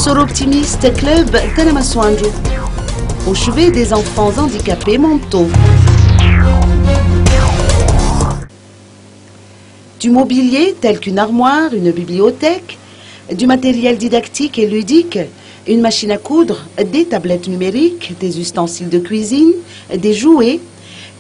Soroptimiste Club Tanamasoandro, au chevet des enfants handicapés mentaux. Du mobilier tel qu'une armoire, une bibliothèque, du matériel didactique et ludique, une machine à coudre, des tablettes numériques, des ustensiles de cuisine, des jouets.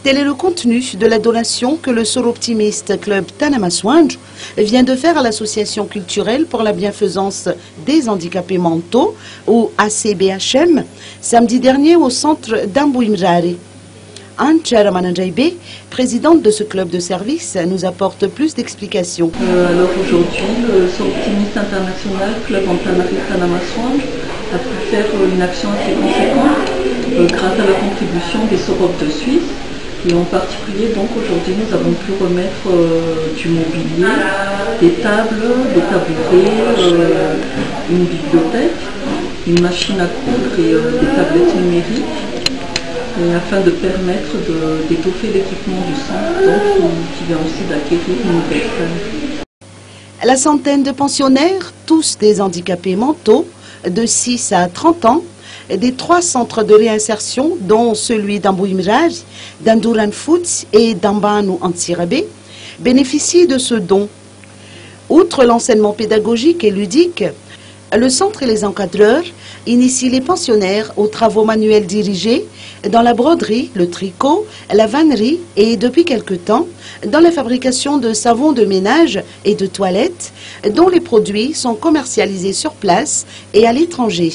Tel est le contenu de la donation que le Soroptimiste Club Tanamasoandro vient de faire à l'association culturelle pour la bienfaisance des handicapés mentaux, ou ACBHM, samedi dernier au centre d'Ambouimrari. Anchara Mananjaibe, présidente de ce club de service, nous apporte plus d'explications. Alors aujourd'hui, le Soroptimiste International Club en Tanamasoandro a pu faire une action assez conséquente grâce à la contribution des Sorop de Suisse. Et en particulier, donc aujourd'hui, nous avons pu remettre du mobilier, des tables, des tabourets, une bibliothèque, une machine à coudre et des tablettes numériques, et afin de permettre d'étoffer l'équipement du centre, donc, qui vient aussi d'acquérir une nouvelle salle. La centaine de pensionnaires, tous des handicapés mentaux, de 6 à 30 ans, des 3 centres de réinsertion, dont celui d'Ambouimrari, d'Anduran Foods et d'Ambanu Antsirabe, bénéficient de ce don. Outre l'enseignement pédagogique et ludique, le centre et les encadreurs initient les pensionnaires aux travaux manuels dirigés dans la broderie, le tricot, la vannerie et, depuis quelque temps, dans la fabrication de savons de ménage et de toilettes, dont les produits sont commercialisés sur place et à l'étranger.